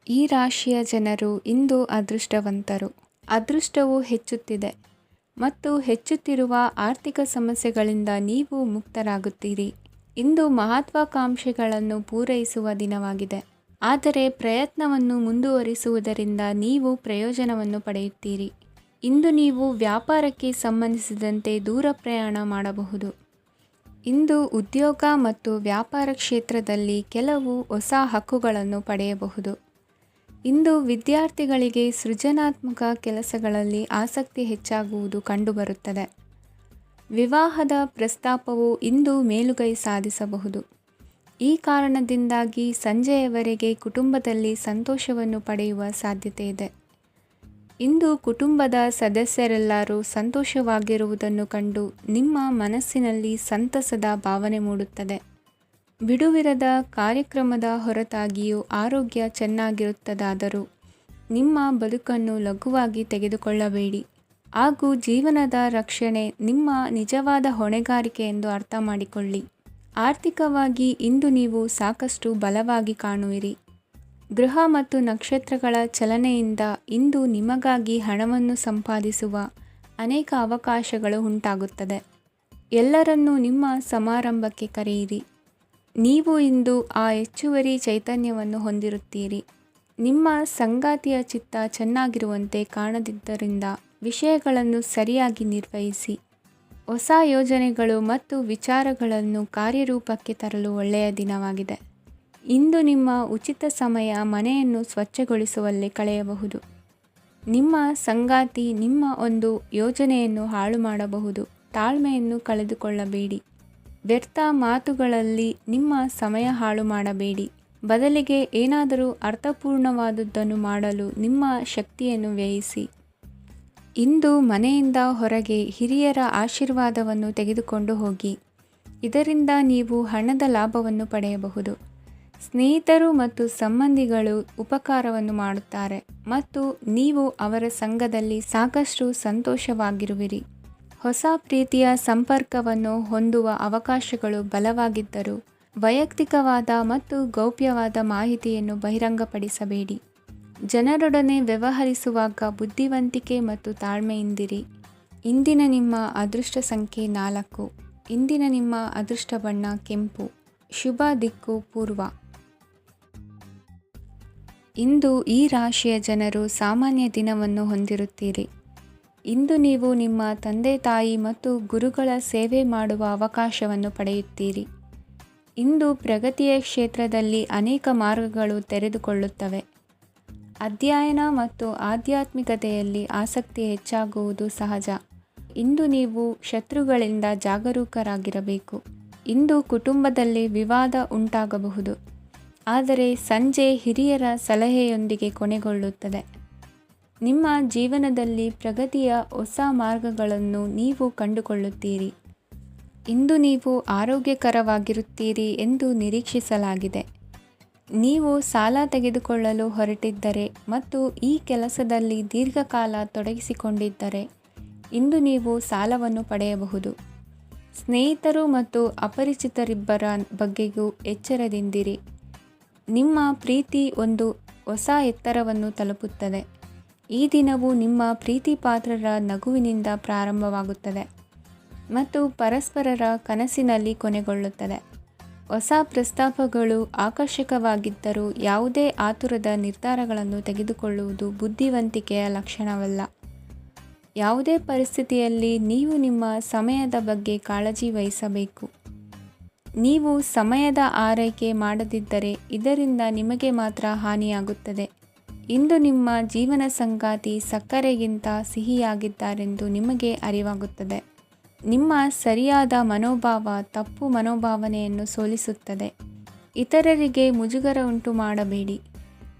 ಈ ರಾಶಿಯ ಜನರು ಇಂದು ಅದೃಷ್ಟವಂತರು. ಅದೃಷ್ಟವು ಹೆಚ್ಚುತ್ತಿದೆ ಮತ್ತು ಹೆಚ್ಚುತ್ತಿರುವ ಆರ್ಥಿಕ ಸಮಸ್ಯೆಗಳಿಂದ ನೀವು ಮುಕ್ತರಾಗುತ್ತೀರಿ. ಇಂದು ಮಹತ್ವಾಕಾಂಕ್ಷೆಗಳನ್ನು ಪೂರೈಸುವ ದಿನವಾಗಿದೆ. ಆದರೆ ಪ್ರಯತ್ನವನ್ನು ಮುಂದುವರಿಸುವುದರಿಂದ ನೀವು ಪ್ರಯೋಜನವನ್ನು ಪಡೆಯುತ್ತೀರಿ. ಇಂದು ನೀವು ವ್ಯಾಪಾರಕ್ಕೆ ಸಂಬಂಧಿಸಿದಂತೆ ದೂರ ಪ್ರಯಾಣ ಮಾಡಬಹುದು. ಇಂದು ಉದ್ಯೋಗ ಮತ್ತು ವ್ಯಾಪಾರ ಕ್ಷೇತ್ರದಲ್ಲಿ ಕೆಲವು ಹೊಸ ಹಕ್ಕುಗಳನ್ನು ಪಡೆಯಬಹುದು. ಇಂದು ವಿದ್ಯಾರ್ಥಿಗಳಿಗೆ ಸೃಜನಾತ್ಮಕ ಕೆಲಸಗಳಲ್ಲಿ ಆಸಕ್ತಿ ಹೆಚ್ಚಾಗುವುದು ಕಂಡುಬರುತ್ತದೆ. ವಿವಾಹದ ಪ್ರಸ್ತಾಪವು ಇಂದು ಮೇಲುಗೈ ಸಾಧಿಸಬಹುದು. ಈ ಕಾರಣದಿಂದಾಗಿ ಸಂಜೆಯವರೆಗೆ ಕುಟುಂಬದಲ್ಲಿ ಸಂತೋಷವನ್ನು ಪಡೆಯುವ ಸಾಧ್ಯತೆ ಇದೆ. ಇಂದು ಕುಟುಂಬದ ಸದಸ್ಯರೆಲ್ಲರೂ ಸಂತೋಷವಾಗಿರುವುದನ್ನು ಕಂಡು ನಿಮ್ಮ ಮನಸ್ಸಿನಲ್ಲಿ ಸಂತಸದ ಭಾವನೆ ಮೂಡುತ್ತದೆ. ಬಿಡುವಿರದ ಕಾರ್ಯಕ್ರಮದ ಹೊರತಾಗಿಯೂ ಆರೋಗ್ಯ ಚೆನ್ನಾಗಿರುತ್ತದಾದರೂ ನಿಮ್ಮ ಬದುಕನ್ನು ಲಘುವಾಗಿ ತೆಗೆದುಕೊಳ್ಳಬೇಡಿ ಹಾಗೂ ಜೀವನದ ರಕ್ಷಣೆ ನಿಮ್ಮ ನಿಜವಾದ ಹೊಣೆಗಾರಿಕೆ ಎಂದು ಅರ್ಥ ಮಾಡಿಕೊಳ್ಳಿ. ಆರ್ಥಿಕವಾಗಿ ಇಂದು ನೀವು ಸಾಕಷ್ಟು ಬಲವಾಗಿ ಕಾಣುವಿರಿ. ಗ್ರಹ ಮತ್ತು ನಕ್ಷತ್ರಗಳ ಚಲನೆಯಿಂದ ಇಂದು ನಿಮಗಾಗಿ ಹಣವನ್ನು ಸಂಪಾದಿಸುವ ಅನೇಕ ಅವಕಾಶಗಳು ಉಂಟಾಗುತ್ತದೆ. ಎಲ್ಲರನ್ನೂ ನಿಮ್ಮ ಸಮಾರಂಭಕ್ಕೆ ಕರೆಯಿರಿ. ನೀವು ಇಂದು ಆ ಹೆಚ್ಚುವರಿ ಚೈತನ್ಯವನ್ನು ಹೊಂದಿರುತ್ತೀರಿ. ನಿಮ್ಮ ಸಂಗಾತಿಯ ಚಿತ್ತ ಚೆನ್ನಾಗಿರುವಂತೆ ಕಾಣದಿದ್ದರಿಂದ ವಿಷಯಗಳನ್ನು ಸರಿಯಾಗಿ ನಿರ್ವಹಿಸಿ. ಹೊಸ ಯೋಜನೆಗಳು ಮತ್ತು ವಿಚಾರಗಳನ್ನು ಕಾರ್ಯರೂಪಕ್ಕೆ ತರಲು ಒಳ್ಳೆಯ ದಿನವಾಗಿದೆ. ಇಂದು ನಿಮ್ಮ ಉಚಿತ ಸಮಯ ಮನೆಯನ್ನು ಸ್ವಚ್ಛಗೊಳಿಸುವಲ್ಲಿ ಕಳೆಯಬಹುದು. ನಿಮ್ಮ ಸಂಗಾತಿ ನಿಮ್ಮ ಒಂದು ಯೋಜನೆಯನ್ನು ಹಾಳು ಮಾಡಬಹುದು. ತಾಳ್ಮೆಯನ್ನು ಕಳೆದುಕೊಳ್ಳಬೇಡಿ. ವ್ಯರ್ಥ ಮಾತುಗಳಲ್ಲಿ ನಿಮ್ಮ ಸಮಯ ಹಾಳು ಮಾಡಬೇಡಿ. ಬದಲಿಗೆ ಏನಾದರೂ ಅರ್ಥಪೂರ್ಣವಾದುದನ್ನು ಮಾಡಲು ನಿಮ್ಮ ಶಕ್ತಿಯನ್ನು ವ್ಯಯಿಸಿ. ಇಂದು ಮನೆಯಿಂದ ಹೊರಗೆ ಹಿರಿಯರ ಆಶೀರ್ವಾದವನ್ನು ತೆಗೆದುಕೊಂಡು ಹೋಗಿ. ಇದರಿಂದ ನೀವು ಹಣದ ಲಾಭವನ್ನು ಪಡೆಯಬಹುದು. ಸ್ನೇಹಿತರು ಮತ್ತು ಸಂಬಂಧಿಗಳು ಉಪಕಾರವನ್ನು ಮಾಡುತ್ತಾರೆ ಮತ್ತು ನೀವು ಅವರ ಸಂಘದಲ್ಲಿ ಸಾಕಷ್ಟು ಸಂತೋಷವಾಗಿರುವಿರಿ. ಹೊಸ ಪ್ರೀತಿಯ ಸಂಪರ್ಕವನ್ನು ಹೊಂದುವ ಅವಕಾಶಗಳು ಬಲವಾಗಿದ್ದರೂ ವೈಯಕ್ತಿಕವಾದ ಮತ್ತು ಗೌಪ್ಯವಾದ ಮಾಹಿತಿಯನ್ನು ಬಹಿರಂಗಪಡಿಸಬೇಡಿ. ಜನರೊಡನೆ ವ್ಯವಹರಿಸುವಾಗ ಬುದ್ಧಿವಂತಿಕೆ ಮತ್ತು ತಾಳ್ಮೆಯಿಂದಿರಿ. ಇಂದಿನ ನಿಮ್ಮ ಅದೃಷ್ಟ ಸಂಖ್ಯೆ 4. ಇಂದಿನ ನಿಮ್ಮ ಅದೃಷ್ಟ ಬಣ್ಣ ಕೆಂಪು. ಶುಭ ದಿಕ್ಕು ಪೂರ್ವ. ಇಂದು ಈ ರಾಶಿಯ ಜನರು ಸಾಮಾನ್ಯ ದಿನವನ್ನು ಹೊಂದಿರುತ್ತೀರಿ. ಇಂದು ನೀವು ನಿಮ್ಮ ತಂದೆ ತಾಯಿ ಮತ್ತು ಗುರುಗಳ ಸೇವೆ ಮಾಡುವ ಅವಕಾಶವನ್ನು ಪಡೆಯುತ್ತೀರಿ. ಇಂದು ಪ್ರಗತಿಯ ಕ್ಷೇತ್ರದಲ್ಲಿ ಅನೇಕ ಮಾರ್ಗಗಳು ತೆರೆದುಕೊಳ್ಳುತ್ತವೆ. ಅಧ್ಯಯನ ಮತ್ತು ಆಧ್ಯಾತ್ಮಿಕತೆಯಲ್ಲಿ ಆಸಕ್ತಿ ಹೆಚ್ಚಾಗುವುದು ಸಹಜ. ಇಂದು ನೀವು ಶತ್ರುಗಳಿಂದ ಜಾಗರೂಕರಾಗಿರಬೇಕು. ಇಂದು ಕುಟುಂಬದಲ್ಲಿ ವಿವಾದ ಉಂಟಾಗಬಹುದು, ಆದರೆ ಸಂಜೆ ಹಿರಿಯರ ಸಲಹೆಯೊಂದಿಗೆ ಕೊನೆಗೊಳ್ಳುತ್ತದೆ. ನಿಮ್ಮ ಜೀವನದಲ್ಲಿ ಪ್ರಗತಿಯ ಹೊಸ ಮಾರ್ಗಗಳನ್ನು ನೀವು ಕಂಡುಕೊಳ್ಳುತ್ತೀರಿ. ಇಂದು ನೀವು ಆರೋಗ್ಯಕರವಾಗಿರುತ್ತೀರಿ ಎಂದು ನಿರೀಕ್ಷಿಸಲಾಗಿದೆ. ನೀವು ಸಾಲ ತೆಗೆದುಕೊಳ್ಳಲು ಹೊರಟಿದ್ದರೆ ಮತ್ತು ಈ ಕೆಲಸದಲ್ಲಿ ದೀರ್ಘಕಾಲ ತೊಡಗಿಸಿಕೊಂಡಿದ್ದರೆ ಇಂದು ನೀವು ಸಾಲವನ್ನು ಪಡೆಯಬಹುದು. ಸ್ನೇಹಿತರು ಮತ್ತು ಅಪರಿಚಿತರಿಬ್ಬರ ಬಗ್ಗೆಯೂ ಎಚ್ಚರದಿಂದಿರಿ. ನಿಮ್ಮ ಪ್ರೀತಿ ಒಂದು ಹೊಸ ಎತ್ತರವನ್ನು ತಲುಪುತ್ತದೆ. ಈ ದಿನವು ನಿಮ್ಮ ಪ್ರೀತಿ ಪಾತ್ರರ ನಗುವಿನಿಂದ ಪ್ರಾರಂಭವಾಗುತ್ತದೆ ಮತ್ತು ಪರಸ್ಪರರ ಕನಸಿನಲ್ಲಿ ಕೊನೆಗೊಳ್ಳುತ್ತದೆ. ಹೊಸ ಪ್ರಸ್ತಾಪಗಳು ಆಕರ್ಷಕವಾಗಿದ್ದರೂ ಯಾವುದೇ ಆತುರದ ನಿರ್ಧಾರಗಳನ್ನು ತೆಗೆದುಕೊಳ್ಳುವುದು ಬುದ್ಧಿವಂತಿಕೆಯ ಲಕ್ಷಣವಲ್ಲ. ಯಾವುದೇ ಪರಿಸ್ಥಿತಿಯಲ್ಲಿ ನೀವು ನಿಮ್ಮ ಸಮಯದ ಬಗ್ಗೆ ಕಾಳಜಿ ವಹಿಸಬೇಕು. ನೀವು ಸಮಯದ ಆರೈಕೆ ಮಾಡದಿದ್ದರೆ ಇದರಿಂದ ನಿಮಗೆ ಮಾತ್ರ ಹಾನಿಯಾಗುತ್ತದೆ. ಇಂದು ನಿಮ್ಮ ಜೀವನ ಸಂಗಾತಿ ಸಕ್ಕರೆಗಿಂತ ಸಿಹಿಯಾಗಿದ್ದಾರೆಂದು ನಿಮಗೆ ಅರಿವಾಗುತ್ತದೆ. ನಿಮ್ಮ ಸರಿಯಾದ ಮನೋಭಾವ ತಪ್ಪು ಮನೋಭಾವನೆಯನ್ನು ಸೋಲಿಸುತ್ತದೆ. ಇತರರಿಗೆ ಮುಜುಗರ ಉಂಟು ಮಾಡಬೇಡಿ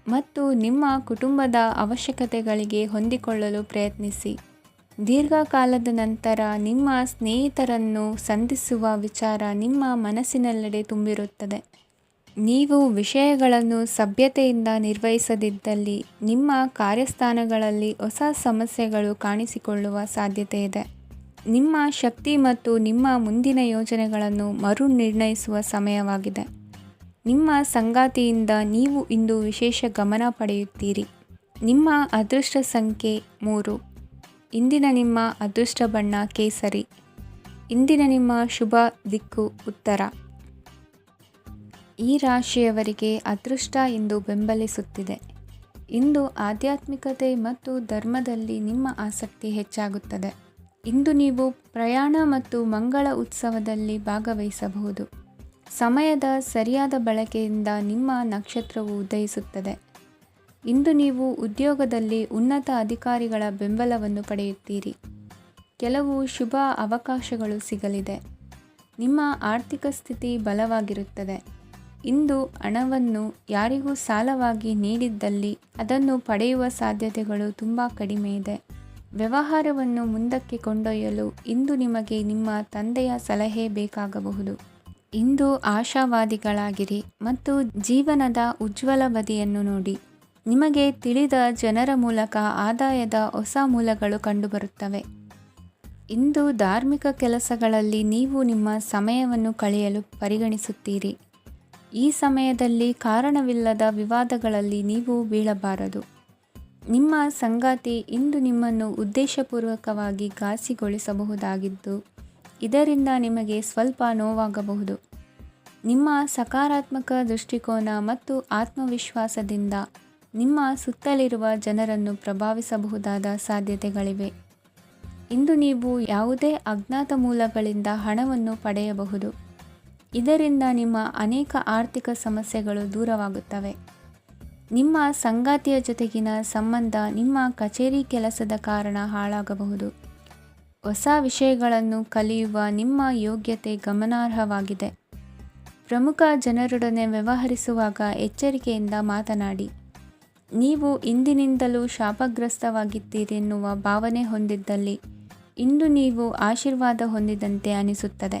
ಮತ್ತು ನಿಮ್ಮ ಕುಟುಂಬದ ಅವಶ್ಯಕತೆಗಳಿಗೆ ಹೊಂದಿಕೊಳ್ಳಲು ಪ್ರಯತ್ನಿಸಿ. ದೀರ್ಘಕಾಲದ ನಂತರ ನಿಮ್ಮ ಸ್ನೇಹಿತರನ್ನು ಸಂಧಿಸುವ ವಿಚಾರ ನಿಮ್ಮ ಮನಸ್ಸಿನೆಲ್ಲೆಡೆ ತುಂಬಿರುತ್ತದೆ. ನೀವು ವಿಷಯಗಳನ್ನು ಸಭ್ಯತೆಯಿಂದ ನಿರ್ವಹಿಸದಿದ್ದಲ್ಲಿ ನಿಮ್ಮ ಕಾರ್ಯಸ್ಥಾನಗಳಲ್ಲಿ ಹೊಸ ಸಮಸ್ಯೆಗಳು ಕಾಣಿಸಿಕೊಳ್ಳುವ ಸಾಧ್ಯತೆ ಇದೆ. ನಿಮ್ಮ ಶಕ್ತಿ ಮತ್ತು ನಿಮ್ಮ ಮುಂದಿನ ಯೋಜನೆಗಳನ್ನು ಮರು ನಿರ್ಣಯಿಸುವ ಸಮಯವಾಗಿದೆ. ನಿಮ್ಮ ಸಂಗಾತಿಯಿಂದ ನೀವು ಇಂದು ವಿಶೇಷ ಗಮನ ಪಡೆಯುತ್ತೀರಿ. ನಿಮ್ಮ ಅದೃಷ್ಟ ಸಂಖ್ಯೆ 3. ಇಂದಿನ ನಿಮ್ಮ ಅದೃಷ್ಟ ಬಣ್ಣ ಕೇಸರಿ. ಇಂದಿನ ನಿಮ್ಮ ಶುಭ ದಿಕ್ಕು ಉತ್ತರ. ಈ ರಾಶಿಯವರಿಗೆ ಅದೃಷ್ಟ ಇಂದು ಬೆಂಬಲಿಸುತ್ತಿದೆ. ಇಂದು ಆಧ್ಯಾತ್ಮಿಕತೆ ಮತ್ತು ಧರ್ಮದಲ್ಲಿ ನಿಮ್ಮ ಆಸಕ್ತಿ ಹೆಚ್ಚಾಗುತ್ತದೆ. ಇಂದು ನೀವು ಪ್ರಯಾಣ ಮತ್ತು ಮಂಗಳ ಉತ್ಸವದಲ್ಲಿ ಭಾಗವಹಿಸಬಹುದು. ಸಮಯದ ಸರಿಯಾದ ಬಳಕೆಯಿಂದ ನಿಮ್ಮ ನಕ್ಷತ್ರವು ಉದಯಿಸುತ್ತದೆ. ಇಂದು ನೀವು ಉದ್ಯೋಗದಲ್ಲಿ ಉನ್ನತ ಅಧಿಕಾರಿಗಳ ಬೆಂಬಲವನ್ನು ಪಡೆಯುತ್ತೀರಿ. ಕೆಲವು ಶುಭ ಅವಕಾಶಗಳು ಸಿಗಲಿದೆ. ನಿಮ್ಮ ಆರ್ಥಿಕ ಸ್ಥಿತಿ ಬಲವಾಗಿರುತ್ತದೆ. ಇಂದು ಹಣವನ್ನು ಯಾರಿಗೂ ಸಾಲವಾಗಿ ನೀಡಿದ್ದಲ್ಲಿ ಅದನ್ನು ಪಡೆಯುವ ಸಾಧ್ಯತೆಗಳು ತುಂಬ ಕಡಿಮೆ ಇದೆ. ವ್ಯವಹಾರವನ್ನು ಮುಂದಕ್ಕೆ ಕೊಂಡೊಯ್ಯಲು ಇಂದು ನಿಮಗೆ ನಿಮ್ಮ ತಂದೆಯ ಸಲಹೆ ಬೇಕಾಗಬಹುದು. ಇಂದು ಆಶಾವಾದಿಗಳಾಗಿರಿ ಮತ್ತು ಜೀವನದ ಉಜ್ವಲ ಬದಿಯನ್ನು ನೋಡಿ. ನಿಮಗೆ ತಿಳಿದ ಜನರ ಮೂಲಕ ಆದಾಯದ ಹೊಸ ಮೂಲಗಳು ಕಂಡುಬರುತ್ತವೆ. ಇಂದು ಧಾರ್ಮಿಕ ಕೆಲಸಗಳಲ್ಲಿ ನೀವು ನಿಮ್ಮ ಸಮಯವನ್ನು ಕಳೆಯಲು ಪರಿಗಣಿಸುತ್ತೀರಿ. ಈ ಸಮಯದಲ್ಲಿ ಕಾರಣವಿಲ್ಲದ ವಿವಾದಗಳಲ್ಲಿ ನೀವು ಬೀಳಬಾರದು. ನಿಮ್ಮ ಸಂಗಾತಿ ಇಂದು ನಿಮ್ಮನ್ನು ಉದ್ದೇಶಪೂರ್ವಕವಾಗಿ ಘಾಸಿಗೊಳಿಸಬಹುದಾಗಿದ್ದು, ಇದರಿಂದ ನಿಮಗೆ ಸ್ವಲ್ಪ ನೋವಾಗಬಹುದು. ನಿಮ್ಮ ಸಕಾರಾತ್ಮಕ ದೃಷ್ಟಿಕೋನ ಮತ್ತು ಆತ್ಮವಿಶ್ವಾಸದಿಂದ ನಿಮ್ಮ ಸುತ್ತಲಿರುವ ಜನರನ್ನು ಪ್ರಭಾವಿಸಬಹುದಾದ ಸಾಧ್ಯತೆಗಳಿವೆ. ಇಂದು ನೀವು ಯಾವುದೇ ಅಜ್ಞಾತ ಮೂಲಗಳಿಂದ ಹಣವನ್ನು ಪಡೆಯಬಹುದು. ಇದರಿಂದ ನಿಮ್ಮ ಅನೇಕ ಆರ್ಥಿಕ ಸಮಸ್ಯೆಗಳು ದೂರವಾಗುತ್ತವೆ. ನಿಮ್ಮ ಸಂಗಾತಿಯ ಜೊತೆಗಿನ ಸಂಬಂಧ ನಿಮ್ಮ ಕಚೇರಿ ಕೆಲಸದ ಕಾರಣ ಹಾಳಾಗಬಹುದು. ಹೊಸ ವಿಷಯಗಳನ್ನು ಕಲಿಯುವ ನಿಮ್ಮ ಯೋಗ್ಯತೆ ಗಮನಾರ್ಹವಾಗಿದೆ. ಪ್ರಮುಖ ಜನರೊಡನೆ ವ್ಯವಹರಿಸುವಾಗ ಎಚ್ಚರಿಕೆಯಿಂದ ಮಾತನಾಡಿ. ನೀವು ಇಂದಿನಿಂದಲೂ ಶಾಪಗ್ರಸ್ತವಾಗಿದ್ದೀರೆನ್ನುವ ಭಾವನೆ ಹೊಂದಿದ್ದಲ್ಲಿ ಇಂದು ನೀವು ಆಶೀರ್ವಾದ ಹೊಂದಿದಂತೆ ಅನಿಸುತ್ತದೆ.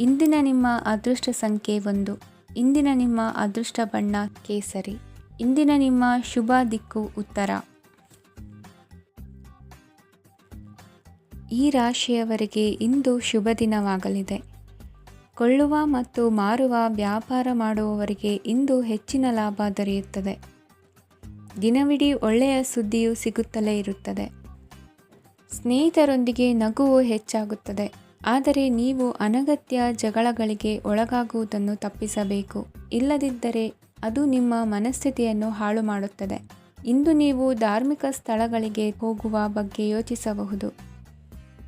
ಇಂದಿನ ನಿಮ್ಮ ಅದೃಷ್ಟ ಸಂಖ್ಯೆ 1. ಇಂದಿನ ನಿಮ್ಮ ಅದೃಷ್ಟ ಬಣ್ಣ ಕೇಸರಿ. ಇಂದಿನ ನಿಮ್ಮ ಶುಭ ದಿಕ್ಕು ಉತ್ತರ. ಈ ರಾಶಿಯವರಿಗೆ ಇಂದು ಶುಭ ದಿನವಾಗಲಿದೆ. ಕೊಳ್ಳುವ ಮತ್ತು ಮಾರುವ ವ್ಯಾಪಾರ ಮಾಡುವವರಿಗೆ ಇಂದು ಹೆಚ್ಚಿನ ಲಾಭ ದೊರೆಯುತ್ತದೆ. ದಿನವಿಡೀ ಒಳ್ಳೆಯ ಸುದ್ದಿಯು ಸಿಗುತ್ತಲೇ ಇರುತ್ತದೆ. ಸ್ನೇಹಿತರೊಂದಿಗೆ ನಗುವು ಹೆಚ್ಚಾಗುತ್ತದೆ. ಆದರೆ ನೀವು ಅನಗತ್ಯ ಜಗಳಗಳಿಗೆ ಒಳಗಾಗುವುದನ್ನು ತಪ್ಪಿಸಬೇಕು. ಇಲ್ಲದಿದ್ದರೆ ಅದು ನಿಮ್ಮ ಮನಸ್ಥಿತಿಯನ್ನು ಹಾಳು ಮಾಡುತ್ತದೆ. ಇಂದು ನೀವು ಧಾರ್ಮಿಕ ಸ್ಥಳಗಳಿಗೆ ಹೋಗುವ ಬಗ್ಗೆ ಯೋಚಿಸಬಹುದು.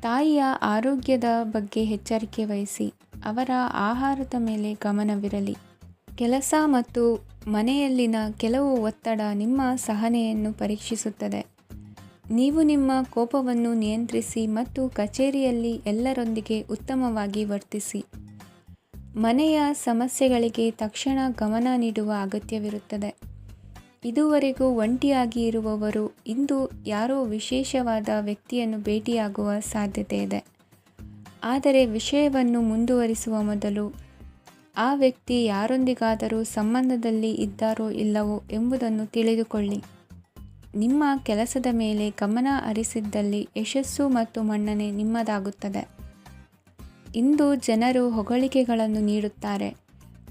ತಾಯಿಯ ಆರೋಗ್ಯದ ಬಗ್ಗೆ ಎಚ್ಚರಿಕೆ ವಹಿಸಿ. ಅವರ ಆಹಾರದ ಮೇಲೆ ಗಮನವಿರಲಿ. ಕೆಲಸ ಮತ್ತು ಮನೆಯಲ್ಲಿನ ಕೆಲವು ಒತ್ತಡ ನಿಮ್ಮ ಸಹನೆಯನ್ನು ಪರೀಕ್ಷಿಸುತ್ತದೆ. ನೀವು ನಿಮ್ಮ ಕೋಪವನ್ನು ನಿಯಂತ್ರಿಸಿ ಮತ್ತು ಕಚೇರಿಯಲ್ಲಿ ಎಲ್ಲರೊಂದಿಗೆ ಉತ್ತಮವಾಗಿ ವರ್ತಿಸಿ. ಮನೆಯ ಸಮಸ್ಯೆಗಳಿಗೆ ತಕ್ಷಣ ಗಮನ ನೀಡುವ ಅಗತ್ಯವಿರುತ್ತದೆ. ಇದುವರೆಗೂ ಒಂಟಿಯಾಗಿ ಇರುವವರು ಇಂದು ಯಾರೋ ವಿಶೇಷವಾದ ವ್ಯಕ್ತಿಯನ್ನು ಭೇಟಿಯಾಗುವ ಸಾಧ್ಯತೆ ಇದೆ. ಆದರೆ ವಿಷಯವನ್ನು ಮುಂದುವರಿಸುವ ಮೊದಲು ಆ ವ್ಯಕ್ತಿ ಯಾರೊಂದಿಗಾದರೂ ಸಂಬಂಧದಲ್ಲಿ ಇದ್ದಾರೋ ಇಲ್ಲವೋ ಎಂಬುದನ್ನು ತಿಳಿದುಕೊಳ್ಳಿ. ನಿಮ್ಮ ಕೆಲಸದ ಮೇಲೆ ಗಮನ ಹರಿಸಿದ್ದಲ್ಲಿ ಯಶಸ್ಸು ಮತ್ತು ಮನ್ನಣೆ ನಿಮ್ಮದಾಗುತ್ತದೆ. ಇಂದು ಜನರು ಹೊಗಳಿಕೆಗಳನ್ನು ನೀಡುತ್ತಾರೆ.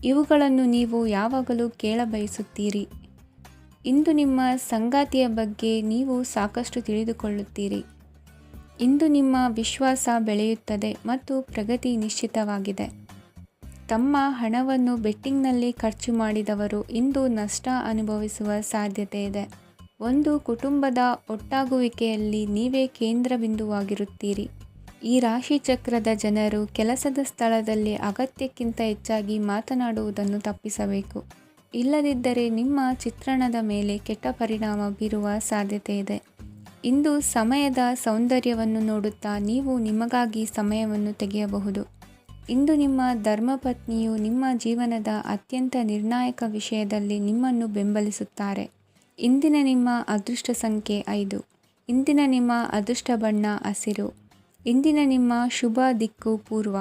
ಇವುಗಳನ್ನು ನೀವು ಯಾವಾಗಲೂ ಕೇಳಬಯಸುತ್ತೀರಿ. ಇಂದು ನಿಮ್ಮ ಸಂಗಾತಿಯ ಬಗ್ಗೆ ನೀವು ಸಾಕಷ್ಟು ತಿಳಿದುಕೊಳ್ಳುತ್ತೀರಿ. ಇಂದು ನಿಮ್ಮ ವಿಶ್ವಾಸ ಬೆಳೆಯುತ್ತದೆ ಮತ್ತು ಪ್ರಗತಿ ನಿಶ್ಚಿತವಾಗಿದೆ. ತಮ್ಮ ಹಣವನ್ನು ಬೆಟ್ಟಿಂಗ್ನಲ್ಲಿ ಖರ್ಚು ಮಾಡಿದವರು ಇಂದು ನಷ್ಟ ಅನುಭವಿಸುವ ಸಾಧ್ಯತೆ ಇದೆ. ಒಂದು ಕುಟುಂಬದ ಒಟ್ಟಾಗುವಿಕೆಯಲ್ಲಿ ನೀವೇ ಕೇಂದ್ರ ಬಿಂದುವಾಗಿರುತ್ತೀರಿ. ಈ ರಾಶಿ ಚಕ್ರದ ಜನರು ಕೆಲಸದ ಸ್ಥಳದಲ್ಲಿ ಅಗತ್ಯಕ್ಕಿಂತ ಹೆಚ್ಚಾಗಿ ಮಾತನಾಡುವುದನ್ನು ತಪ್ಪಿಸಬೇಕು. ಇಲ್ಲದಿದ್ದರೆ ನಿಮ್ಮ ಚಿತ್ರಣದ ಮೇಲೆ ಕೆಟ್ಟ ಪರಿಣಾಮ ಬೀರುವ ಸಾಧ್ಯತೆ ಇದೆ. ಇಂದು ಸಮಯದ ಸೌಂದರ್ಯವನ್ನು ನೋಡುತ್ತಾ ನೀವು ನಿಮಗಾಗಿ ಸಮಯವನ್ನು ತೆಗೆಯಬಹುದು. ಇಂದು ನಿಮ್ಮ ಧರ್ಮಪತ್ನಿಯು ನಿಮ್ಮ ಜೀವನದ ಅತ್ಯಂತ ನಿರ್ಣಾಯಕ ವಿಷಯದಲ್ಲಿ ನಿಮ್ಮನ್ನು ಬೆಂಬಲಿಸುತ್ತಾರೆ. ಇಂದಿನ ನಿಮ್ಮ ಅದೃಷ್ಟ ಸಂಖ್ಯೆ 5. ಇಂದಿನ ನಿಮ್ಮ ಅದೃಷ್ಟ ಬಣ್ಣ ಹಸಿರು. ಇಂದಿನ ನಿಮ್ಮ ಶುಭ ದಿಕ್ಕು ಪೂರ್ವ.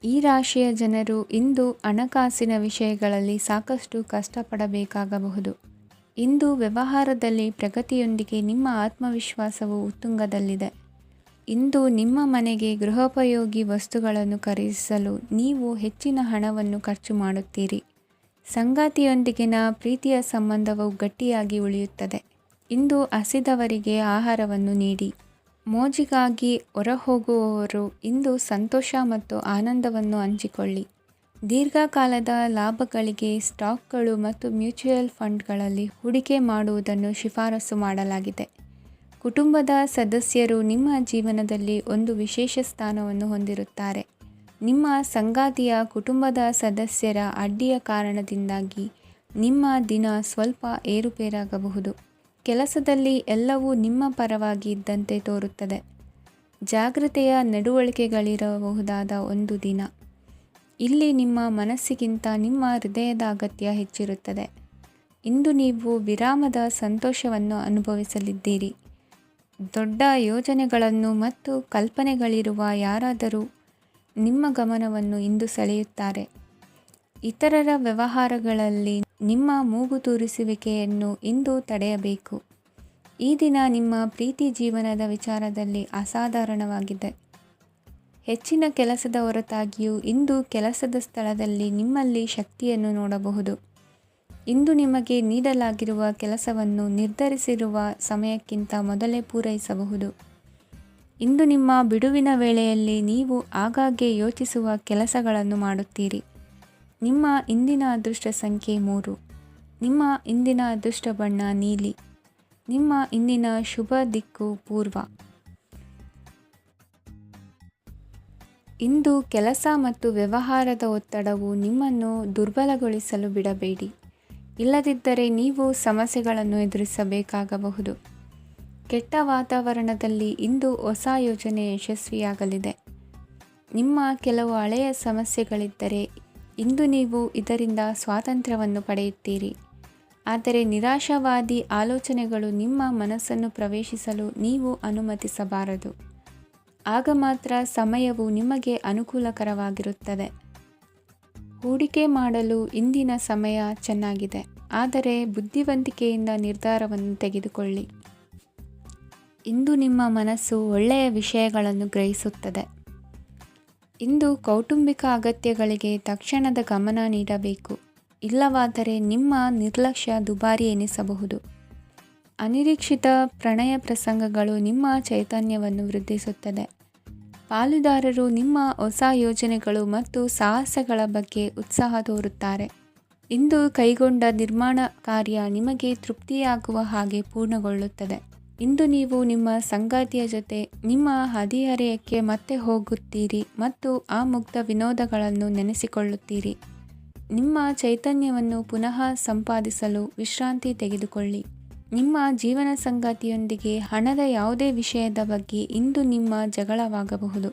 ಈ ರಾಶಿಯ ಜನರು ಇಂದು ಹಣಕಾಸಿನ ವಿಷಯಗಳಲ್ಲಿ ಸಾಕಷ್ಟು ಕಷ್ಟಪಡಬೇಕಾಗಬಹುದು. ಇಂದು ವ್ಯವಹಾರದಲ್ಲಿ ಪ್ರಗತಿಯೊಂದಿಗೆ ನಿಮ್ಮ ಆತ್ಮವಿಶ್ವಾಸವು ಉತ್ತುಂಗದಲ್ಲಿದೆ. ಇಂದು ನಿಮ್ಮ ಮನೆಗೆ ಗೃಹೋಪಯೋಗಿ ವಸ್ತುಗಳನ್ನು ಖರೀದಿಸಲು ನೀವು ಹೆಚ್ಚಿನ ಹಣವನ್ನು ಖರ್ಚು ಮಾಡುತ್ತೀರಿ. ಸಂಗಾತಿಯೊಂದಿಗಿನ ಪ್ರೀತಿಯ ಸಂಬಂಧವು ಗಟ್ಟಿಯಾಗಿ ಉಳಿಯುತ್ತದೆ. ಇಂದು ಹಸಿದವರಿಗೆ ಆಹಾರವನ್ನು ನೀಡಿ. ಮೋಜಿಗಾಗಿ ಹೊರಹೋಗುವವರು ಇಂದು ಸಂತೋಷ ಮತ್ತು ಆನಂದವನ್ನು ಹಂಚಿಕೊಳ್ಳಿ. ದೀರ್ಘಕಾಲದ ಲಾಭಗಳಿಗೆ ಸ್ಟಾಕ್ಗಳು ಮತ್ತು ಮ್ಯೂಚುವಲ್ ಫಂಡ್ಗಳಲ್ಲಿ ಹೂಡಿಕೆ ಮಾಡುವುದನ್ನು ಶಿಫಾರಸು ಮಾಡಲಾಗಿದೆ. ಕುಟುಂಬದ ಸದಸ್ಯರು ನಿಮ್ಮ ಜೀವನದಲ್ಲಿ ಒಂದು ವಿಶೇಷ ಸ್ಥಾನವನ್ನು ಹೊಂದಿರುತ್ತಾರೆ. ನಿಮ್ಮ ಸಂಗಾತಿಯ ಕುಟುಂಬದ ಸದಸ್ಯರ ಅಡ್ಡಿಯ ಕಾರಣದಿಂದಾಗಿ ನಿಮ್ಮ ದಿನ ಸ್ವಲ್ಪ ಏರುಪೇರಾಗಬಹುದು. ಕೆಲಸದಲ್ಲಿ ಎಲ್ಲವೂ ನಿಮ್ಮ ಪರವಾಗಿ ಇದ್ದಂತೆ ತೋರುತ್ತದೆ. ಜಾಗ್ರತೆಯ ನಡವಳಿಕೆಗಳಿರಬಹುದಾದ ಒಂದು ದಿನ. ಇಲ್ಲಿ ನಿಮ್ಮ ಮನಸ್ಸಿಗಿಂತ ನಿಮ್ಮ ಹೃದಯದ ಅಗತ್ಯ ಹೆಚ್ಚಿರುತ್ತದೆ. ಇಂದು ನೀವು ವಿರಾಮದ ಸಂತೋಷವನ್ನು ಅನುಭವಿಸಲಿದ್ದೀರಿ. ದೊಡ್ಡ ಯೋಜನೆಗಳನ್ನು ಮತ್ತು ಕಲ್ಪನೆಗಳಿರುವ ಯಾರಾದರೂ ನಿಮ್ಮ ಗಮನವನ್ನು ಇಂದು ಸೆಳೆಯುತ್ತಾರೆ. ಇತರರ ವ್ಯವಹಾರಗಳಲ್ಲಿ ನಿಮ್ಮ ಮೂಗು ತೂರಿಸುವಿಕೆಯನ್ನು ಇಂದು ತಡೆಯಬೇಕು. ಈ ದಿನ ನಿಮ್ಮ ಪ್ರೀತಿ ಜೀವನದ ವಿಚಾರದಲ್ಲಿ ಅಸಾಧಾರಣವಾಗಿದೆ. ಹೆಚ್ಚಿನ ಕೆಲಸದ ಹೊರತಾಗಿಯೂ ಇಂದು ಕೆಲಸದ ಸ್ಥಳದಲ್ಲಿ ನಿಮ್ಮಲ್ಲಿ ಶಕ್ತಿಯನ್ನು ನೋಡಬಹುದು. ಇಂದು ನಿಮಗೆ ನೀಡಲಾಗಿರುವ ಕೆಲಸವನ್ನು ನಿರ್ಧರಿಸಿರುವ ಸಮಯಕ್ಕಿಂತ ಮೊದಲೇ ಪೂರೈಸಬಹುದು. ಇಂದು ನಿಮ್ಮ ಬಿಡುವಿನ ವೇಳೆಯಲ್ಲಿ ನೀವು ಆಗಾಗ್ಗೆ ಯೋಚಿಸುವ ಕೆಲಸಗಳನ್ನು ಮಾಡುತ್ತೀರಿ. ನಿಮ್ಮ ಇಂದಿನ ಅದೃಷ್ಟ ಸಂಖ್ಯೆ 3. ನಿಮ್ಮ ಇಂದಿನ ಅದೃಷ್ಟ ಬಣ್ಣ ನೀಲಿ. ನಿಮ್ಮ ಇಂದಿನ ಶುಭ ದಿಕ್ಕು ಪೂರ್ವ. ಇಂದು ಕೆಲಸ ಮತ್ತು ವ್ಯವಹಾರದ ಒತ್ತಡವು ನಿಮ್ಮನ್ನು ದುರ್ಬಲಗೊಳಿಸಲು ಬಿಡಬೇಡಿ. ಇಲ್ಲದಿದ್ದರೆ ನೀವು ಸಮಸ್ಯೆಗಳನ್ನು ಎದುರಿಸಬೇಕಾಗಬಹುದು. ಕೆಟ್ಟ ವಾತಾವರಣದಲ್ಲಿ ಇಂದು ಹೊಸ ಯೋಜನೆ ಯಶಸ್ವಿಯಾಗಲಿದೆ. ನಿಮ್ಮ ಕೆಲವು ಹಳೆಯ ಸಮಸ್ಯೆಗಳಿದ್ದರೆ ಇಂದು ನೀವು ಇದರಿಂದ ಸ್ವಾತಂತ್ರ್ಯವನ್ನು ಪಡೆಯುತ್ತೀರಿ. ಆದರೆ ನಿರಾಶಾವಾದಿ ಆಲೋಚನೆಗಳು ನಿಮ್ಮ ಮನಸ್ಸನ್ನು ಪ್ರವೇಶಿಸಲು ನೀವು ಅನುಮತಿಸಬಾರದು. ಆಗ ಮಾತ್ರ ಸಮಯವು ನಿಮಗೆ ಅನುಕೂಲಕರವಾಗಿರುತ್ತದೆ. ಹೂಡಿಕೆ ಮಾಡಲು ಇಂದಿನ ಸಮಯ ಚೆನ್ನಾಗಿದೆ, ಆದರೆ ಬುದ್ಧಿವಂತಿಕೆಯಿಂದ ನಿರ್ಧಾರವನ್ನು ತೆಗೆದುಕೊಳ್ಳಿ. ಇಂದು ನಿಮ್ಮ ಮನಸ್ಸು ಒಳ್ಳೆಯ ವಿಷಯಗಳನ್ನು ಗ್ರಹಿಸುತ್ತದೆ. ಇಂದು ಕೌಟುಂಬಿಕ ಅಗತ್ಯಗಳಿಗೆ ತಕ್ಷಣದ ಗಮನ ನೀಡಬೇಕು. ಇಲ್ಲವಾದರೆ ನಿಮ್ಮ ನಿರ್ಲಕ್ಷ್ಯ ದುಬಾರಿ ಎನಿಸಬಹುದು. ಅನಿರೀಕ್ಷಿತ ಪ್ರಣಯ ಪ್ರಸಂಗಗಳು ನಿಮ್ಮ ಚೈತನ್ಯವನ್ನು ವೃದ್ಧಿಸುತ್ತದೆ. ಪಾಲುದಾರರು ನಿಮ್ಮ ಹೊಸ ಯೋಜನೆಗಳು ಮತ್ತು ಸಾಹಸಗಳ ಬಗ್ಗೆ ಉತ್ಸಾಹ ತೋರುತ್ತಾರೆ. ಇಂದು ಕೈಗೊಂಡ ನಿರ್ಮಾಣ ಕಾರ್ಯ ನಿಮಗೆ ತೃಪ್ತಿಯಾಗುವ ಹಾಗೆ ಪೂರ್ಣಗೊಳ್ಳುತ್ತದೆ. ಇಂದು ನೀವು ನಿಮ್ಮ ಸಂಗಾತಿಯ ಜೊತೆ ನಿಮ್ಮ ಹದಿಹರೆಯಕ್ಕೆ ಮತ್ತೆ ಹೋಗುತ್ತೀರಿ ಮತ್ತು ಆ ಮುಗ್ಧ ವಿನೋದಗಳನ್ನು ನೆನೆಸಿಕೊಳ್ಳುತ್ತೀರಿ. ನಿಮ್ಮ ಚೈತನ್ಯವನ್ನು ಪುನಃ ಸಂಪಾದಿಸಲು ವಿಶ್ರಾಂತಿ ತೆಗೆದುಕೊಳ್ಳಿ. ನಿಮ್ಮ ಜೀವನ ಸಂಗಾತಿಯೊಂದಿಗೆ ಹಣದ ಯಾವುದೇ ವಿಷಯದ ಬಗ್ಗೆ ಇಂದು ನಿಮ್ಮ ಜಗಳವಾಗಬಹುದು.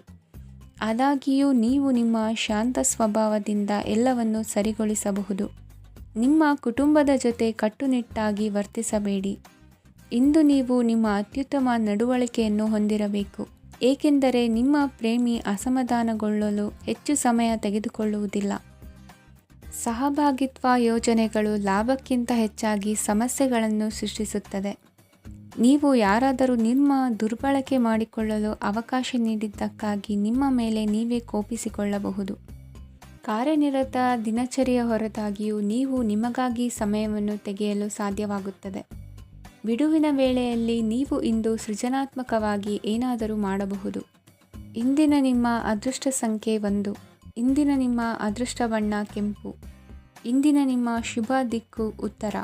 ಆದಾಗ್ಯೂ ನೀವು ನಿಮ್ಮ ಶಾಂತ ಸ್ವಭಾವದಿಂದ ಎಲ್ಲವನ್ನು ಸರಿಗೊಳಿಸಬಹುದು. ನಿಮ್ಮ ಕುಟುಂಬದ ಜೊತೆ ಕಟ್ಟುನಿಟ್ಟಾಗಿ ವರ್ತಿಸಬೇಡಿ. ಇಂದು ನೀವು ನಿಮ್ಮ ಅತ್ಯುತ್ತಮ ನಡವಳಿಕೆಯನ್ನು ಹೊಂದಿರಬೇಕು, ಏಕೆಂದರೆ ನಿಮ್ಮ ಪ್ರೇಮಿ ಅಸಮಾಧಾನಗೊಳ್ಳಲು ಹೆಚ್ಚು ಸಮಯ ತೆಗೆದುಕೊಳ್ಳುವುದಿಲ್ಲ. ಸಹಭಾಗಿತ್ವ ಯೋಜನೆಗಳು ಲಾಭಕ್ಕಿಂತ ಹೆಚ್ಚಾಗಿ ಸಮಸ್ಯೆಗಳನ್ನು ಸೃಷ್ಟಿಸುತ್ತದೆ. ನೀವು ಯಾರಾದರೂ ನಿಮ್ಮ ದುರ್ಬಳಕೆ ಮಾಡಿಕೊಳ್ಳಲು ಅವಕಾಶ ನೀಡಿದ್ದಕ್ಕಾಗಿ ನಿಮ್ಮ ಮೇಲೆ ನೀವೇ ಕೋಪಿಸಿಕೊಳ್ಳಬಹುದು. ಕಾರ್ಯನಿರತ ದಿನಚರಿಯ ಹೊರತಾಗಿಯೂ ನೀವು ನಿಮಗಾಗಿ ಸಮಯವನ್ನು ತೆಗೆಯಲು ಸಾಧ್ಯವಾಗುತ್ತದೆ. ಬಿಡುವಿನ ವೇಳೆಯಲ್ಲಿ ನೀವು ಇಂದು ಸೃಜನಾತ್ಮಕವಾಗಿ ಏನಾದರೂ ಮಾಡಬಹುದು. ಇಂದಿನ ನಿಮ್ಮ ಅದೃಷ್ಟ ಸಂಖ್ಯೆ 1. ಇಂದಿನ ನಿಮ್ಮ ಅದೃಷ್ಟ ಬಣ್ಣ ಕೆಂಪು. ಇಂದಿನ ನಿಮ್ಮ ಶುಭ ದಿಕ್ಕು ಉತ್ತರ.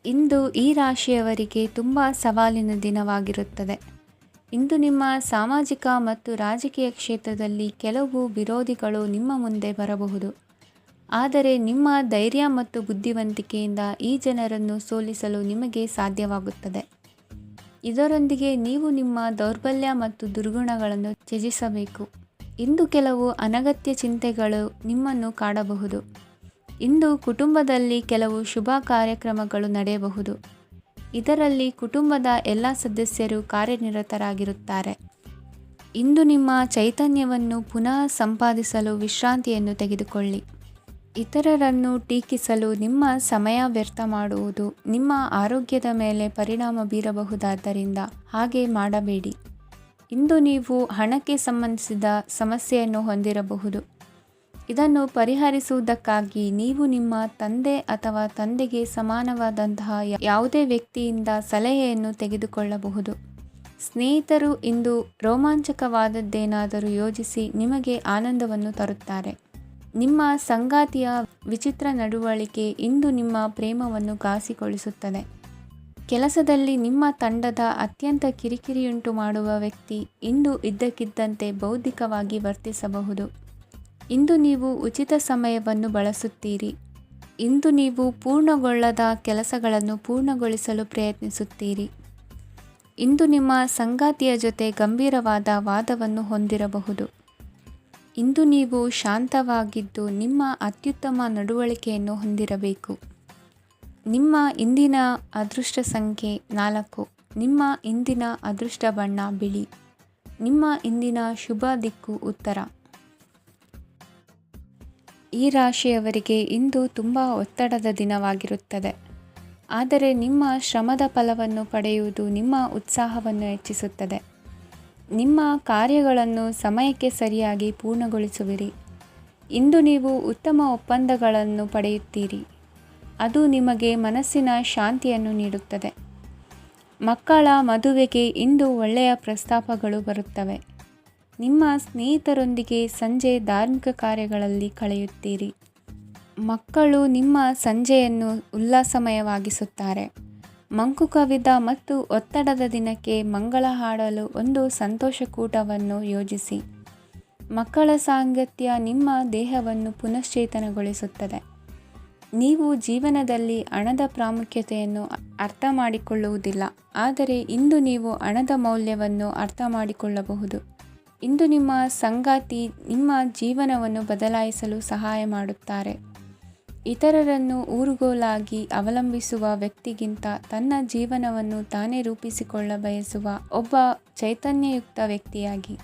ಇಂದು ಈ ರಾಶಿಯವರಿಗೆ ತುಂಬ ಸವಾಲಿನ ದಿನವಾಗಿರುತ್ತದೆ. ಇಂದು ನಿಮ್ಮ ಸಾಮಾಜಿಕ ಮತ್ತು ರಾಜಕೀಯ ಕ್ಷೇತ್ರದಲ್ಲಿ ಕೆಲವು ವಿರೋಧಿಗಳು ನಿಮ್ಮ ಮುಂದೆ ಬರಬಹುದು. ಆದರೆ ನಿಮ್ಮ ಧೈರ್ಯ ಮತ್ತು ಬುದ್ಧಿವಂತಿಕೆಯಿಂದ ಈ ಜನರನ್ನು ಸೋಲಿಸಲು ನಿಮಗೆ ಸಾಧ್ಯವಾಗುತ್ತದೆ. ಇದರೊಂದಿಗೆ ನೀವು ನಿಮ್ಮ ದೌರ್ಬಲ್ಯ ಮತ್ತು ದುರ್ಗುಣಗಳನ್ನು ತ್ಯಜಿಸಬೇಕು. ಇಂದು ಕೆಲವು ಅನಗತ್ಯ ಚಿಂತೆಗಳು ನಿಮ್ಮನ್ನು ಕಾಡಬಹುದು. ಇಂದು ಕುಟುಂಬದಲ್ಲಿ ಕೆಲವು ಶುಭ ಕಾರ್ಯಕ್ರಮಗಳು ನಡೆಯಬಹುದು. ಇದರಲ್ಲಿ ಕುಟುಂಬದ ಎಲ್ಲ ಸದಸ್ಯರು ಕಾರ್ಯನಿರತರಾಗಿರುತ್ತಾರೆ. ಇಂದು ನಿಮ್ಮ ಚೈತನ್ಯವನ್ನು ಪುನಃ ಸಂಪಾದಿಸಲು ವಿಶ್ರಾಂತಿಯನ್ನು ತೆಗೆದುಕೊಳ್ಳಿ. ಇತರರನ್ನು ಟೀಕಿಸಲು ನಿಮ್ಮ ಸಮಯ ವ್ಯರ್ಥ ಮಾಡುವುದು ನಿಮ್ಮ ಆರೋಗ್ಯದ ಮೇಲೆ ಪರಿಣಾಮ ಬೀರಬಹುದಾದ್ದರಿಂದ ಹಾಗೆ ಮಾಡಬೇಡಿ. ಇಂದು ನೀವು ಹಣಕ್ಕೆ ಸಂಬಂಧಿಸಿದ ಸಮಸ್ಯೆಯನ್ನು ಹೊಂದಿರಬಹುದು. ಇದನ್ನು ಪರಿಹರಿಸುವುದಕ್ಕಾಗಿ ನೀವು ನಿಮ್ಮ ತಂದೆ ಅಥವಾ ತಂದೆಗೆ ಸಮಾನವಾದಂತಹ ಯಾವುದೇ ವ್ಯಕ್ತಿಯಿಂದ ಸಲಹೆಯನ್ನು ತೆಗೆದುಕೊಳ್ಳಬಹುದು. ಸ್ನೇಹಿತರು ಇಂದು ರೋಮಾಂಚಕವಾದದ್ದೇನಾದರೂ ಯೋಜಿಸಿ ನಿಮಗೆ ಆನಂದವನ್ನು ತರುತ್ತಾರೆ. ನಿಮ್ಮ ಸಂಗಾತಿಯ ವಿಚಿತ್ರ ನಡವಳಿಕೆ ಇಂದು ನಿಮ್ಮ ಪ್ರೇಮವನ್ನು ಘಾಸಿಗೊಳಿಸುತ್ತದೆ. ಕೆಲಸದಲ್ಲಿ ನಿಮ್ಮ ತಂಡದ ಅತ್ಯಂತ ಕಿರಿಕಿರಿಯುಂಟು ಮಾಡುವ ವ್ಯಕ್ತಿ ಇಂದು ಇದ್ದಕ್ಕಿದ್ದಂತೆ ಬೌದ್ಧಿಕವಾಗಿ ವರ್ತಿಸಬಹುದು. ಇಂದು ನೀವು ಉಚಿತ ಸಮಯವನ್ನು ಬಳಸುತ್ತೀರಿ. ಇಂದು ನೀವು ಪೂರ್ಣಗೊಳ್ಳದ ಕೆಲಸಗಳನ್ನು ಪೂರ್ಣಗೊಳಿಸಲು ಪ್ರಯತ್ನಿಸುತ್ತೀರಿ. ಇಂದು ನಿಮ್ಮ ಸಂಗಾತಿಯ ಜೊತೆ ಗಂಭೀರವಾದ ವಾದವನ್ನು ಹೊಂದಿರಬಹುದು. ಇಂದು ನೀವು ಶಾಂತವಾಗಿದ್ದು ನಿಮ್ಮ ಅತ್ಯುತ್ತಮ ನಡವಳಿಕೆಯನ್ನು ಹೊಂದಿರಬೇಕು. ನಿಮ್ಮ ಇಂದಿನ ಅದೃಷ್ಟ ಸಂಖ್ಯೆ 4. ನಿಮ್ಮ ಇಂದಿನ ಅದೃಷ್ಟ ಬಣ್ಣ ಬಿಳಿ. ನಿಮ್ಮ ಇಂದಿನ ಶುಭ ದಿಕ್ಕು ಉತ್ತರ. ಈ ರಾಶಿಯವರಿಗೆ ಇಂದು ತುಂಬ ಒತ್ತಡದ ದಿನವಾಗಿರುತ್ತದೆ. ಆದರೆ ನಿಮ್ಮ ಶ್ರಮದ ಫಲವನ್ನು ಪಡೆಯುವುದು ನಿಮ್ಮ ಉತ್ಸಾಹವನ್ನು ಹೆಚ್ಚಿಸುತ್ತದೆ. ನಿಮ್ಮ ಕಾರ್ಯಗಳನ್ನು ಸಮಯಕ್ಕೆ ಸರಿಯಾಗಿ ಪೂರ್ಣಗೊಳಿಸುವಿರಿ. ಇಂದು ನೀವು ಉತ್ತಮ ಒಪ್ಪಂದಗಳನ್ನು ಪಡೆಯುತ್ತೀರಿ. ಅದು ನಿಮಗೆ ಮನಸ್ಸಿನ ಶಾಂತಿಯನ್ನು ನೀಡುತ್ತದೆ. ಮಕ್ಕಳ ಮದುವೆಗೆ ಇಂದು ಒಳ್ಳೆಯ ಪ್ರಸ್ತಾಪಗಳು ಬರುತ್ತವೆ. ನಿಮ್ಮ ಸ್ನೇಹಿತರೊಂದಿಗೆ ಸಂಜೆ ಧಾರ್ಮಿಕ ಕಾರ್ಯಗಳಲ್ಲಿ ಕಳೆಯುತ್ತೀರಿ. ಮಕ್ಕಳು ನಿಮ್ಮ ಸಂಜೆಯನ್ನು ಉಲ್ಲಾಸಮಯವಾಗಿಸುತ್ತಾರೆ. ಮಂಕು ಕವಿದ ಮತ್ತು ಒತ್ತಡದ ದಿನಕ್ಕೆ ಮಂಗಳ ಹಾಡಲು ಒಂದು ಸಂತೋಷಕೂಟವನ್ನು ಯೋಜಿಸಿ. ಮಕ್ಕಳ ಸಾಂಗತ್ಯ ನಿಮ್ಮ ದೇಹವನ್ನು ಪುನಶ್ಚೇತನಗೊಳಿಸುತ್ತದೆ. ನೀವು ಜೀವನದಲ್ಲಿ ಹಣದ ಪ್ರಾಮುಖ್ಯತೆಯನ್ನು ಅರ್ಥ ಮಾಡಿಕೊಳ್ಳುವುದಿಲ್ಲ, ಆದರೆ ಇಂದು ನೀವು ಹಣದ ಮೌಲ್ಯವನ್ನು ಅರ್ಥ ಮಾಡಿಕೊಳ್ಳಬಹುದು. ಇಂದು ನಿಮ್ಮ ಸಂಗಾತಿ ನಿಮ್ಮ ಜೀವನವನ್ನು ಬದಲಾಯಿಸಲು ಸಹಾಯ ಮಾಡುತ್ತಾರೆ. ಇತರರನ್ನು ಊರುಗೋಲಾಗಿ ಅವಲಂಬಿಸುವ ವ್ಯಕ್ತಿಗಿಂತ ತನ್ನ ಜೀವನವನ್ನು ತಾನೇ ರೂಪಿಸಿಕೊಳ್ಳ ಬಯಸುವ ಒಬ್ಬ ಚೈತನ್ಯಯುಕ್ತ ವ್ಯಕ್ತಿಯಾಗಿ.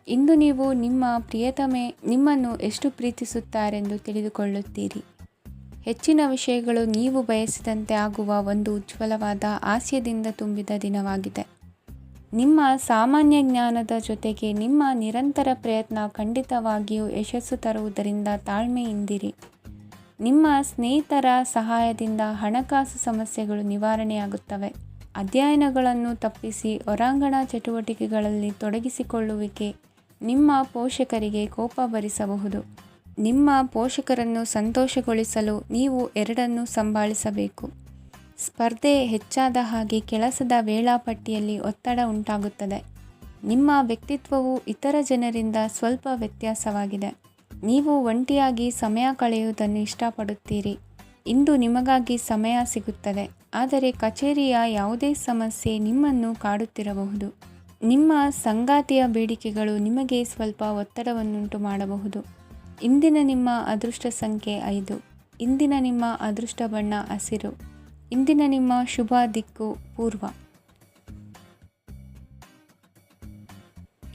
ಇಂದು ನೀವು ನಿಮ್ಮ ಪ್ರಿಯತಮೆ ನಿಮ್ಮನ್ನು ಎಷ್ಟು ಪ್ರೀತಿಸುತ್ತಾರೆಂದು ತಿಳಿದುಕೊಳ್ಳುತ್ತೀರಿ. ಹೆಚ್ಚಿನ ವಿಷಯಗಳು ನೀವು ಬಯಸಿದಂತೆ ಆಗುವ ಒಂದು ಉಜ್ವಲವಾದ ಹಾಸ್ಯದಿಂದ ತುಂಬಿದ ದಿನವಾಗಿದೆ. ನಿಮ್ಮ ಸಾಮಾನ್ಯ ಜ್ಞಾನದ ಜೊತೆಗೆ ನಿಮ್ಮ ನಿರಂತರ ಪ್ರಯತ್ನ ಖಂಡಿತವಾಗಿಯೂ ಯಶಸ್ಸು ತರುವುದರಿಂದ ತಾಳ್ಮೆಯಿಂದಿರಿ. ನಿಮ್ಮ ಸ್ನೇಹಿತರ ಸಹಾಯದಿಂದ ಹಣಕಾಸು ಸಮಸ್ಯೆಗಳು ನಿವಾರಣೆಯಾಗುತ್ತವೆ. ಅಧ್ಯಯನಗಳನ್ನು ತಪ್ಪಿಸಿ ಹೊರಾಂಗಣ ಚಟುವಟಿಕೆಗಳಲ್ಲಿ ತೊಡಗಿಸಿಕೊಳ್ಳುವಿಕೆ ನಿಮ್ಮ ಪೋಷಕರಿಗೆ ಕೋಪ ಭರಿಸಬಹುದು. ನಿಮ್ಮ ಪೋಷಕರನ್ನು ಸಂತೋಷಗೊಳಿಸಲು ನೀವು ಎರಡನ್ನೂ ಸಂಭಾಳಿಸಬೇಕು. ಸ್ಪರ್ಧೆ ಹೆಚ್ಚಾದ ಹಾಗೆ ಕೆಲಸದ ವೇಳಾಪಟ್ಟಿಯಲ್ಲಿ ಒತ್ತಡ ಉಂಟಾಗುತ್ತದೆ. ನಿಮ್ಮ ವ್ಯಕ್ತಿತ್ವವು ಇತರ ಜನರಿಂದ ಸ್ವಲ್ಪ ವ್ಯತ್ಯಾಸವಾಗಿದೆ. ನೀವು ಒಂಟಿಯಾಗಿ ಸಮಯ ಕಳೆಯುವುದನ್ನು ಇಷ್ಟಪಡುತ್ತೀರಿ. ಇಂದು ನಿಮಗಾಗಿ ಸಮಯ ಸಿಗುತ್ತದೆ, ಆದರೆ ಕಚೇರಿಯ ಯಾವುದೇ ಸಮಸ್ಯೆ ನಿಮ್ಮನ್ನು ಕಾಡುತ್ತಿರಬಹುದು. ನಿಮ್ಮ ಸಂಗಾತಿಯ ಬೇಡಿಕೆಗಳು ನಿಮಗೆ ಸ್ವಲ್ಪ ಒತ್ತಡವನ್ನುಂಟು ಮಾಡಬಹುದು. ಇಂದಿನ ನಿಮ್ಮ ಅದೃಷ್ಟ ಸಂಖ್ಯೆ 5. ಇಂದಿನ ನಿಮ್ಮ ಅದೃಷ್ಟ ಬಣ್ಣ ಹಸಿರು. ಇಂದಿನ ನಿಮ್ಮ ಶುಭ ದಿಕ್ಕು ಪೂರ್ವ.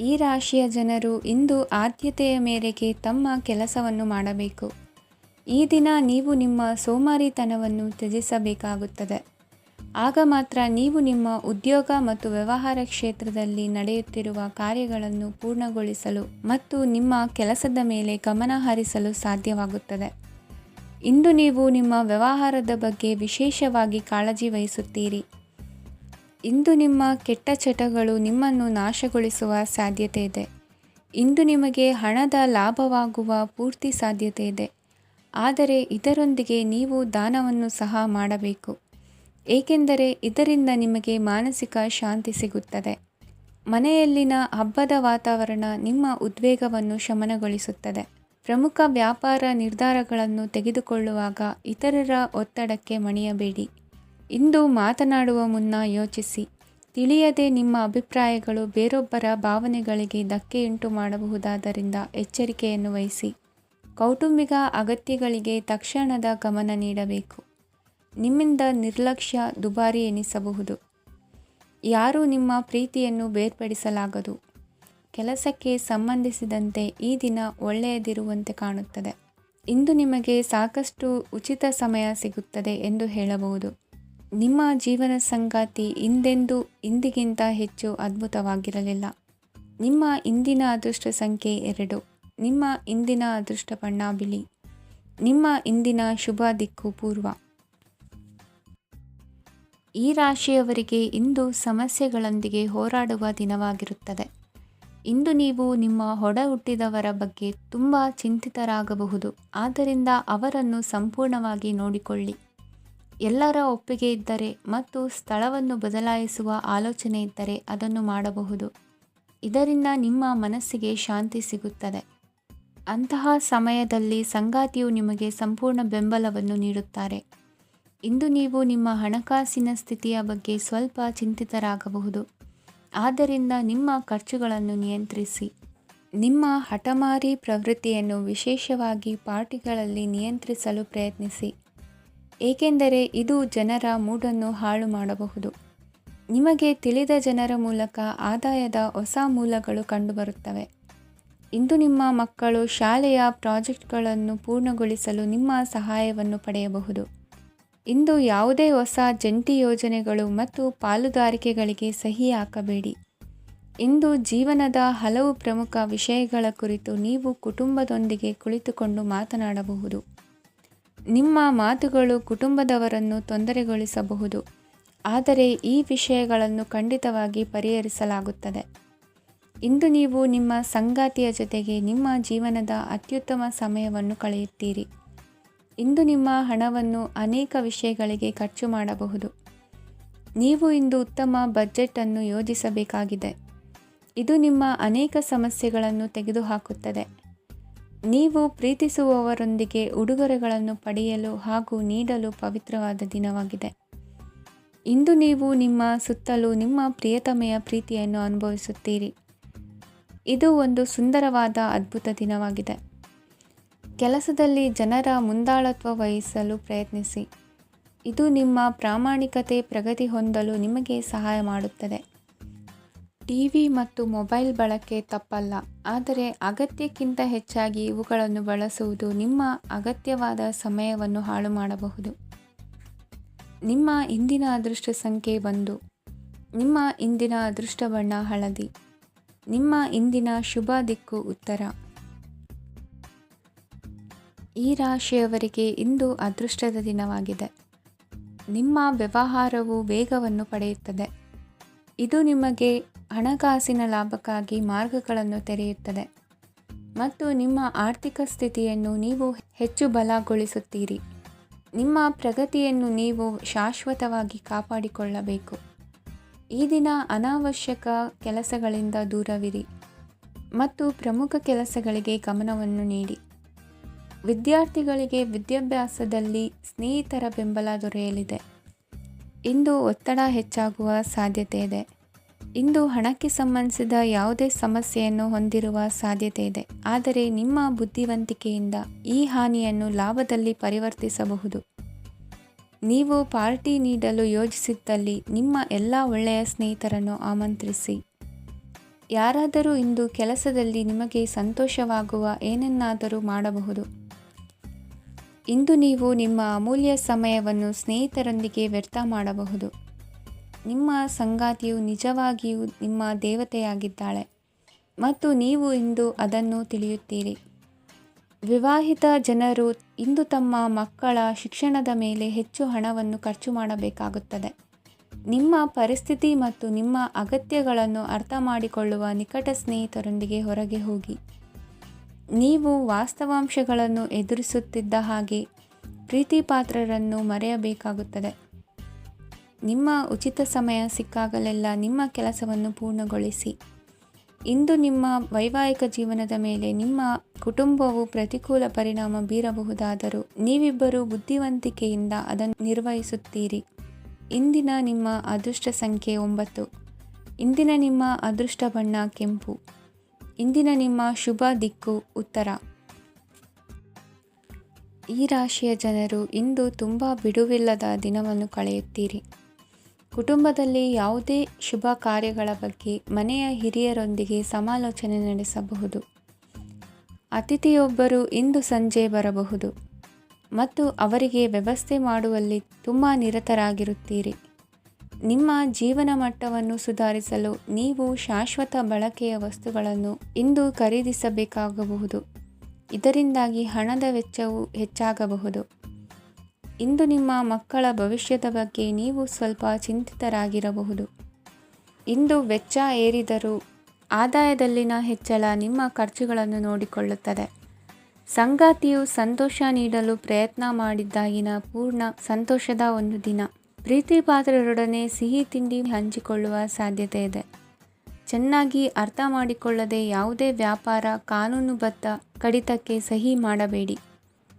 ಈ ರಾಶಿಯ ಜನರು ಇಂದು ಆದ್ಯತೆಯ ಮೇರೆಗೆ ತಮ್ಮ ಕೆಲಸವನ್ನು ಮಾಡಬೇಕು. ಈ ದಿನ ನೀವು ನಿಮ್ಮ ಸೋಮಾರಿತನವನ್ನು ತ್ಯಜಿಸಬೇಕಾಗುತ್ತದೆ. ಆಗ ಮಾತ್ರ ನೀವು ನಿಮ್ಮ ಉದ್ಯೋಗ ಮತ್ತು ವ್ಯವಹಾರ ಕ್ಷೇತ್ರದಲ್ಲಿ ನಡೆಯುತ್ತಿರುವ ಕಾರ್ಯಗಳನ್ನು ಪೂರ್ಣಗೊಳಿಸಲು ಮತ್ತು ನಿಮ್ಮ ಕೆಲಸದ ಮೇಲೆ ಗಮನ ಹರಿಸಲು ಸಾಧ್ಯವಾಗುತ್ತದೆ. ಇಂದು ನೀವು ನಿಮ್ಮ ವ್ಯವಹಾರದ ಬಗ್ಗೆ ವಿಶೇಷವಾಗಿ ಕಾಳಜಿ ವಹಿಸುತ್ತೀರಿ. ಇಂದು ನಿಮ್ಮ ಕೆಟ್ಟ ಚಟಗಳು ನಿಮ್ಮನ್ನು ನಾಶಗೊಳಿಸುವ ಸಾಧ್ಯತೆ ಇದೆ. ಇಂದು ನಿಮಗೆ ಹಣದ ಲಾಭವಾಗುವ ಪೂರ್ತಿ ಸಾಧ್ಯತೆ ಇದೆ. ಆದರೆ ಇದರೊಂದಿಗೆ ನೀವು ದಾನವನ್ನು ಸಹ ಮಾಡಬೇಕು, ಏಕೆಂದರೆ ಇದರಿಂದ ನಿಮಗೆ ಮಾನಸಿಕ ಶಾಂತಿ ಸಿಗುತ್ತದೆ. ಮನೆಯಲ್ಲಿನ ಹಬ್ಬದ ವಾತಾವರಣ ನಿಮ್ಮ ಉದ್ವೇಗವನ್ನು ಶಮನಗೊಳಿಸುತ್ತದೆ. ಪ್ರಮುಖ ವ್ಯಾಪಾರ ನಿರ್ಧಾರಗಳನ್ನು ತೆಗೆದುಕೊಳ್ಳುವಾಗ ಇತರರ ಒತ್ತಡಕ್ಕೆ ಮಣಿಯಬೇಡಿ. ಇಂದು ಮಾತನಾಡುವ ಮುನ್ನ ಯೋಚಿಸಿ. ತಿಳಿಯದೆ ನಿಮ್ಮ ಅಭಿಪ್ರಾಯಗಳು ಬೇರೊಬ್ಬರ ಭಾವನೆಗಳಿಗೆ ಧಕ್ಕೆಯುಂಟು ಮಾಡಬಹುದಾದ್ದರಿಂದ ಎಚ್ಚರಿಕೆಯನ್ನು ವಹಿಸಿ. ಕೌಟುಂಬಿಕ ಅಗತ್ಯಗಳಿಗೆ ತಕ್ಷಣದ ಗಮನ ನೀಡಬೇಕು. ನಿಮ್ಮಿಂದ ನಿರ್ಲಕ್ಷ್ಯ ದುಬಾರಿ ಎನಿಸಬಹುದು. ಯಾರೂ ನಿಮ್ಮ ಪ್ರೀತಿಯನ್ನು ಬೇರ್ಪಡಿಸಲಾಗದು. ಕೆಲಸಕ್ಕೆ ಸಂಬಂಧಿಸಿದಂತೆ ಈ ದಿನ ಒಳ್ಳೆಯದಿರುವಂತೆ ಕಾಣುತ್ತದೆ. ಇಂದು ನಿಮಗೆ ಸಾಕಷ್ಟು ಉಚಿತ ಸಮಯ ಸಿಗುತ್ತದೆ ಎಂದು ಹೇಳಬಹುದು. ನಿಮ್ಮ ಜೀವನ ಸಂಗಾತಿ ಇಂದಿಗಿಂತ ಹೆಚ್ಚು ಅದ್ಭುತವಾಗಿರಲಿಲ್ಲ. ನಿಮ್ಮ ಇಂದಿನ ಅದೃಷ್ಟ ಸಂಖ್ಯೆ 2. ನಿಮ್ಮ ಇಂದಿನ ಅದೃಷ್ಟ ಬಣ್ಣ ಬಿಳಿ. ನಿಮ್ಮ ಇಂದಿನ ಶುಭ ದಿಕ್ಕು ಪೂರ್ವ. ಈ ರಾಶಿಯವರಿಗೆ ಇಂದು ಸಮಸ್ಯೆಗಳೊಂದಿಗೆ ಹೋರಾಡುವ ದಿನವಾಗಿರುತ್ತದೆ. ಇಂದು ನೀವು ನಿಮ್ಮ ಒಡ ಹುಟ್ಟಿದವರ ಬಗ್ಗೆ ತುಂಬ ಚಿಂತಿತರಾಗಬಹುದು. ಆದ್ದರಿಂದ ಅವರನ್ನು ಸಂಪೂರ್ಣವಾಗಿ ನೋಡಿಕೊಳ್ಳಿ. ಎಲ್ಲರ ಒಪ್ಪಿಗೆ ಇದ್ದರೆ ಮತ್ತು ಸ್ಥಳವನ್ನು ಬದಲಾಯಿಸುವ ಆಲೋಚನೆ ಇದ್ದರೆ ಅದನ್ನು ಮಾಡಬಹುದು. ಇದರಿಂದ ನಿಮ್ಮ ಮನಸ್ಸಿಗೆ ಶಾಂತಿ ಸಿಗುತ್ತದೆ. ಅಂತಹ ಸಮಯದಲ್ಲಿ ಸಂಗಾತಿಯು ನಿಮಗೆ ಸಂಪೂರ್ಣ ಬೆಂಬಲವನ್ನು ನೀಡುತ್ತಾರೆ. ಇಂದು ನೀವು ನಿಮ್ಮ ಹಣಕಾಸಿನ ಸ್ಥಿತಿಯ ಬಗ್ಗೆ ಸ್ವಲ್ಪ ಚಿಂತಿತರಾಗಬಹುದು. ಆದ್ದರಿಂದ ನಿಮ್ಮ ಖರ್ಚುಗಳನ್ನು ನಿಯಂತ್ರಿಸಿ. ನಿಮ್ಮ ಹಠಮಾರಿ ಪ್ರವೃತ್ತಿಯನ್ನು ವಿಶೇಷವಾಗಿ ಪಾರ್ಟಿಗಳಲ್ಲಿ ನಿಯಂತ್ರಿಸಲು ಪ್ರಯತ್ನಿಸಿ, ಏಕೆಂದರೆ ಇದು ಜನರ ಮೂಡನ್ನು ಹಾಳು ಮಾಡಬಹುದು. ನಿಮಗೆ ತಿಳಿದ ಜನರ ಮೂಲಕ ಆದಾಯದ ಹೊಸ ಮೂಲಗಳು ಕಂಡುಬರುತ್ತವೆ. ಇಂದು ನಿಮ್ಮ ಮಕ್ಕಳು ಶಾಲೆಯ ಪ್ರಾಜೆಕ್ಟ್ಗಳನ್ನು ಪೂರ್ಣಗೊಳಿಸಲು ನಿಮ್ಮ ಸಹಾಯವನ್ನು ಪಡೆಯಬಹುದು. ಇಂದು ಯಾವುದೇ ಹೊಸ ಜಂಟಿ ಯೋಜನೆಗಳು ಮತ್ತು ಪಾಲುದಾರಿಕೆಗಳಿಗೆ ಸಹಿ ಹಾಕಬೇಡಿ. ಇಂದು ಜೀವನದ ಹಲವು ಪ್ರಮುಖ ವಿಷಯಗಳ ಕುರಿತು ನೀವು ಕುಟುಂಬದೊಂದಿಗೆ ಕುಳಿತುಕೊಂಡು ಮಾತನಾಡಬಹುದು. ನಿಮ್ಮ ಮಾತುಗಳು ಕುಟುಂಬದವರನ್ನು ತೊಂದರೆಗೊಳಿಸಬಹುದು, ಆದರೆ ಈ ವಿಷಯಗಳನ್ನು ಖಂಡಿತವಾಗಿ ಪರಿಹರಿಸಲಾಗುತ್ತದೆ. ಇಂದು ನೀವು ನಿಮ್ಮ ಸಂಗಾತಿಯ ಜೊತೆಗೆ ನಿಮ್ಮ ಜೀವನದ ಅತ್ಯುತ್ತಮ ಸಮಯವನ್ನು ಕಳೆಯುತ್ತೀರಿ. ಇಂದು ನಿಮ್ಮ ಹಣವನ್ನು ಅನೇಕ ವಿಷಯಗಳಿಗೆ ಖರ್ಚು ಮಾಡಬಹುದು. ನೀವು ಇಂದು ಉತ್ತಮ ಬಜೆಟ್ ಅನ್ನು ಯೋಜಿಸಬೇಕಾಗಿದೆ. ಇದು ನಿಮ್ಮ ಅನೇಕ ಸಮಸ್ಯೆಗಳನ್ನು ತೆಗೆದುಹಾಕುತ್ತದೆ. ನೀವು ಪ್ರೀತಿಸುವವರೊಂದಿಗೆ ಉಡುಗೊರೆಗಳನ್ನು ಪಡೆಯಲು ಹಾಗೂ ನೀಡಲು ಪವಿತ್ರವಾದ ದಿನವಾಗಿದೆ. ಇಂದು ನೀವು ನಿಮ್ಮ ಸುತ್ತಲೂ ನಿಮ್ಮ ಪ್ರಿಯತಮೆಯ ಪ್ರೀತಿಯನ್ನು ಅನುಭವಿಸುತ್ತೀರಿ. ಇದು ಒಂದು ಸುಂದರವಾದ ಅದ್ಭುತ ದಿನವಾಗಿದೆ. ಕೆಲಸದಲ್ಲಿ ಜನರ ಮುಂದಾಳತ್ವ ವಹಿಸಲು ಪ್ರಯತ್ನಿಸಿ. ಇದು ನಿಮ್ಮ ಪ್ರಾಮಾಣಿಕತೆ ಪ್ರಗತಿ ಹೊಂದಲು ನಿಮಗೆ ಸಹಾಯ ಮಾಡುತ್ತದೆ. ಟಿವಿ ಮತ್ತು ಮೊಬೈಲ್ ಬಳಕೆ ತಪ್ಪಲ್ಲ, ಆದರೆ ಅಗತ್ಯಕ್ಕಿಂತ ಹೆಚ್ಚಾಗಿ ಇವುಗಳನ್ನು ಬಳಸುವುದು ನಿಮ್ಮ ಅಗತ್ಯವಾದ ಸಮಯವನ್ನು ಹಾಳು ಮಾಡಬಹುದು. ನಿಮ್ಮ ಇಂದಿನ ಅದೃಷ್ಟ ಸಂಖ್ಯೆ 1. ನಿಮ್ಮ ಇಂದಿನ ಅದೃಷ್ಟ ಬಣ್ಣ ಹಳದಿ. ನಿಮ್ಮ ಇಂದಿನ ಶುಭ ದಿಕ್ಕು ಉತ್ತರ. ಈ ರಾಶಿಯವರಿಗೆ ಇಂದು ಅದೃಷ್ಟದ ದಿನವಾಗಿದೆ. ನಿಮ್ಮ ವ್ಯವಹಾರವು ವೇಗವನ್ನು ಪಡೆಯುತ್ತದೆ. ಇದು ನಿಮಗೆ ಹಣಕಾಸಿನ ಲಾಭಕ್ಕಾಗಿ ಮಾರ್ಗಗಳನ್ನು ತೆರೆಯುತ್ತದೆ ಮತ್ತು ನಿಮ್ಮ ಆರ್ಥಿಕ ಸ್ಥಿತಿಯನ್ನು ನೀವು ಹೆಚ್ಚು ಬಲಗೊಳಿಸುತ್ತೀರಿ. ನಿಮ್ಮ ಪ್ರಗತಿಯನ್ನು ನೀವು ಶಾಶ್ವತವಾಗಿ ಕಾಪಾಡಿಕೊಳ್ಳಬೇಕು. ಈ ದಿನ ಅನಾವಶ್ಯಕ ಕೆಲಸಗಳಿಂದ ದೂರವಿರಿ ಮತ್ತು ಪ್ರಮುಖ ಕೆಲಸಗಳಿಗೆ ಗಮನವನ್ನು ನೀಡಿ. ವಿದ್ಯಾರ್ಥಿಗಳಿಗೆ ವಿದ್ಯಾಭ್ಯಾಸದಲ್ಲಿ ಸ್ನೇಹಿತರ ಬೆಂಬಲ ದೊರೆಯಲಿದೆ. ಇಂದು ಒತ್ತಡ ಹೆಚ್ಚಾಗುವ ಸಾಧ್ಯತೆ ಇದೆ. ಇಂದು ಹಣಕ್ಕೆ ಸಂಬಂಧಿಸಿದ ಯಾವುದೇ ಸಮಸ್ಯೆಯನ್ನು ಹೊಂದಿರುವ ಸಾಧ್ಯತೆ ಇದೆ, ಆದರೆ ನಿಮ್ಮ ಬುದ್ಧಿವಂತಿಕೆಯಿಂದ ಈ ಹಾನಿಯನ್ನು ಲಾಭದಲ್ಲಿ ಪರಿವರ್ತಿಸಬಹುದು. ನೀವು ಪಾರ್ಟಿ ನೀಡಲು ಯೋಜಿಸಿದ್ದಲ್ಲಿ ನಿಮ್ಮ ಎಲ್ಲ ಒಳ್ಳೆಯ ಸ್ನೇಹಿತರನ್ನು ಆಮಂತ್ರಿಸಿ. ಯಾರಾದರೂ ಇಂದು ಕೆಲಸದಲ್ಲಿ ನಿಮಗೆ ಸಂತೋಷವಾಗುವ ಏನನ್ನಾದರೂ ಮಾಡಬಹುದು. ಇಂದು ನೀವು ನಿಮ್ಮ ಅಮೂಲ್ಯ ಸಮಯವನ್ನು ಸ್ನೇಹಿತರೊಂದಿಗೆ ವ್ಯರ್ಥ ಮಾಡಬಹುದು. ನಿಮ್ಮ ಸಂಗಾತಿಯು ನಿಜವಾಗಿಯೂ ನಿಮ್ಮ ದೇವತೆಯಾಗಿದ್ದಾಳೆ ಮತ್ತು ನೀವು ಇಂದು ಅದನ್ನು ತಿಳಿಯುತ್ತೀರಿ. ವಿವಾಹಿತ ಜನರು ಇಂದು ತಮ್ಮ ಮಕ್ಕಳ ಶಿಕ್ಷಣದ ಮೇಲೆ ಹೆಚ್ಚು ಹಣವನ್ನು ಖರ್ಚು ಮಾಡಬೇಕಾಗುತ್ತದೆ. ನಿಮ್ಮ ಪರಿಸ್ಥಿತಿ ಮತ್ತು ನಿಮ್ಮ ಅಗತ್ಯಗಳನ್ನು ಅರ್ಥ ಮಾಡಿಕೊಳ್ಳುವ ನಿಕಟ ಸ್ನೇಹಿತರೊಂದಿಗೆ ಹೊರಗೆ ಹೋಗಿ. ನೀವು ವಾಸ್ತವಾಂಶಗಳನ್ನು ಎದುರಿಸುತ್ತಿದ್ದ ಹಾಗೆ ಪ್ರೀತಿಪಾತ್ರರನ್ನು ಮರೆಯಬೇಕಾಗುತ್ತದೆ. ನಿಮ್ಮ ಉಚಿತ ಸಮಯ ಸಿಕ್ಕಾಗಲೆಲ್ಲ ನಿಮ್ಮ ಕೆಲಸವನ್ನು ಪೂರ್ಣಗೊಳಿಸಿ. ಇಂದು ನಿಮ್ಮ ವೈವಾಹಿಕ ಜೀವನದ ಮೇಲೆ ನಿಮ್ಮ ಕುಟುಂಬವು ಪ್ರತಿಕೂಲ ಪರಿಣಾಮ ಬೀರಬಹುದಾದರೂ ನೀವಿಬ್ಬರು ಬುದ್ಧಿವಂತಿಕೆಯಿಂದ ಅದನ್ನು ನಿರ್ವಹಿಸುತ್ತೀರಿ. ಇಂದಿನ ನಿಮ್ಮ ಅದೃಷ್ಟ ಸಂಖ್ಯೆ 9. ಇಂದಿನ ನಿಮ್ಮ ಅದೃಷ್ಟ ಬಣ್ಣ ಕೆಂಪು. ಇಂದಿನ ನಿಮ್ಮ ಶುಭ ದಿಕ್ಕು ಉತ್ತರ. ಈ ರಾಶಿಯ ಜನರು ಇಂದು ತುಂಬ ಬಿಡುವಿಲ್ಲದ ದಿನವನ್ನು ಕಳೆಯುತ್ತೀರಿ. ಕುಟುಂಬದಲ್ಲಿ ಯಾವುದೇ ಶುಭ ಕಾರ್ಯಗಳ ಬಗ್ಗೆ ಮನೆಯ ಹಿರಿಯರೊಂದಿಗೆ ಸಮಾಲೋಚನೆ ನಡೆಸಬಹುದು. ಅತಿಥಿಯೊಬ್ಬರು ಇಂದು ಸಂಜೆ ಬರಬಹುದು ಮತ್ತು ಅವರಿಗೆ ವ್ಯವಸ್ಥೆ ಮಾಡುವಲ್ಲಿ ತುಂಬ ನಿರತರಾಗಿರುತ್ತೀರಿ. ನಿಮ್ಮ ಜೀವನ ಮಟ್ಟವನ್ನು ಸುಧಾರಿಸಲು ನೀವು ಶಾಶ್ವತ ಬಳಕೆಯ ವಸ್ತುಗಳನ್ನು ಇಂದು ಖರೀದಿಸಬೇಕಾಗಬಹುದು. ಇದರಿಂದಾಗಿ ಹಣದ ವೆಚ್ಚವು ಹೆಚ್ಚಾಗಬಹುದು. ಇಂದು ನಿಮ್ಮ ಮಕ್ಕಳ ಭವಿಷ್ಯದ ಬಗ್ಗೆ ನೀವು ಸ್ವಲ್ಪ ಚಿಂತಿತರಾಗಿರಬಹುದು. ಇಂದು ವೆಚ್ಚ ಏರಿದರೂ ಆದಾಯದಲ್ಲಿನ ಹೆಚ್ಚಳ ನಿಮ್ಮ ಖರ್ಚುಗಳನ್ನು ನೋಡಿಕೊಳ್ಳುತ್ತದೆ. ಸಂಗಾತಿಯು ಸಂತೋಷ ನೀಡಲು ಪ್ರಯತ್ನ ಮಾಡಿದ್ದಾಗಿನ ಪೂರ್ಣ ಸಂತೋಷದ ಒಂದು ದಿನ. ಪ್ರೀತಿಪಾತ್ರರೊಡನೆ ಸಿಹಿ ತಿಂಡಿ ಹಂಚಿಕೊಳ್ಳುವ ಸಾಧ್ಯತೆ ಇದೆ. ಚೆನ್ನಾಗಿ ಅರ್ಥ ಮಾಡಿಕೊಳ್ಳದೆ ಯಾವುದೇ ವ್ಯಾಪಾರ ಕಾನೂನುಬದ್ಧ ಕಡಿತಕ್ಕೆ ಸಹಿ ಮಾಡಬೇಡಿ.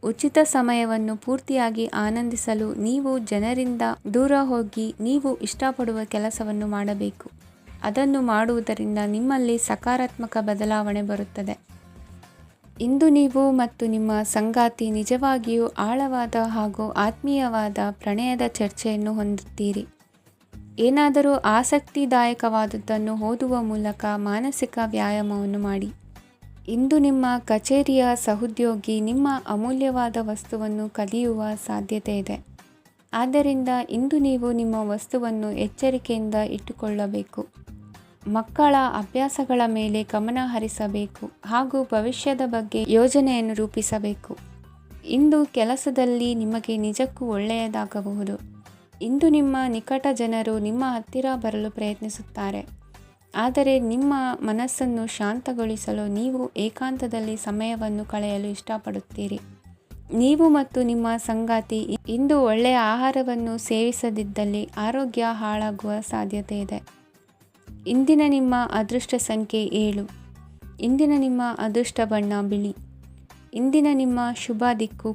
ಉಚಿತ ಸಮಯವನ್ನು ಪೂರ್ತಿಯಾಗಿ ಆನಂದಿಸಲು ನೀವು ಜನರಿಂದ ದೂರ ಹೋಗಿ ನೀವು ಇಷ್ಟಪಡುವ ಕೆಲಸವನ್ನು ಮಾಡಬೇಕು. ಅದನ್ನು ಮಾಡುವುದರಿಂದ ನಿಮ್ಮಲ್ಲಿ ಸಕಾರಾತ್ಮಕ ಬದಲಾವಣೆ ಬರುತ್ತದೆ. ಇಂದು ನೀವು ಮತ್ತು ನಿಮ್ಮ ಸಂಗಾತಿ ನಿಜವಾಗಿಯೂ ಆಳವಾದ ಹಾಗೂ ಆತ್ಮೀಯವಾದ ಪ್ರಣಯದ ಚರ್ಚೆಯನ್ನು ಹೊಂದುತ್ತೀರಿ. ಏನಾದರೂ ಆಸಕ್ತಿದಾಯಕವಾದುದನ್ನು ಓದುವ ಮೂಲಕ ಮಾನಸಿಕ ವ್ಯಾಯಾಮವನ್ನು ಮಾಡಿ. ಇಂದು ನಿಮ್ಮ ಕಚೇರಿಯ ಸಹೋದ್ಯೋಗಿ ನಿಮ್ಮ ಅಮೂಲ್ಯವಾದ ವಸ್ತುವನ್ನು ಕದಿಯುವ ಸಾಧ್ಯತೆ ಇದೆ. ಆದ್ದರಿಂದ ಇಂದು ನೀವು ನಿಮ್ಮ ವಸ್ತುವನ್ನು ಎಚ್ಚರಿಕೆಯಿಂದ ಇಟ್ಟುಕೊಳ್ಳಬೇಕು. ಮಕ್ಕಳ ಅಭ್ಯಾಸಗಳ ಮೇಲೆ ಗಮನ ಹರಿಸಬೇಕು ಹಾಗೂ ಭವಿಷ್ಯದ ಬಗ್ಗೆ ಯೋಜನೆಯನ್ನು ರೂಪಿಸಬೇಕು. ಇಂದು ಕೆಲಸದಲ್ಲಿ ನಿಮಗೆ ನಿಜಕ್ಕೂ ಒಳ್ಳೆಯದಾಗಬಹುದು. ಇಂದು ನಿಮ್ಮ ನಿಕಟ ಜನರು ನಿಮ್ಮ ಹತ್ತಿರ ಬರಲು ಪ್ರಯತ್ನಿಸುತ್ತಾರೆ. ಆದರೆ ನಿಮ್ಮ ಮನಸ್ಸನ್ನು ಶಾಂತಗೊಳಿಸಲು ನೀವು ಏಕಾಂತದಲ್ಲಿ ಸಮಯವನ್ನು ಕಳೆಯಲು ಇಷ್ಟಪಡುತ್ತೀರಿ. ನೀವು ಮತ್ತು ನಿಮ್ಮ ಸಂಗಾತಿ ಇಂದು ಒಳ್ಳೆಯ ಆಹಾರವನ್ನು ಸೇವಿಸದಿದ್ದಲ್ಲಿ ಆರೋಗ್ಯ ಹಾಳಾಗುವ ಸಾಧ್ಯತೆ ಇದೆ. ಇಂದಿನ ನಿಮ್ಮ ಅದೃಷ್ಟ ಸಂಖ್ಯೆ 7. ಇಂದಿನ ನಿಮ್ಮ ಅದೃಷ್ಟ ಬಣ್ಣ ಬಿಳಿ. ಇಂದಿನ ನಿಮ್ಮ ಶುಭ ದಿಕ್ಕು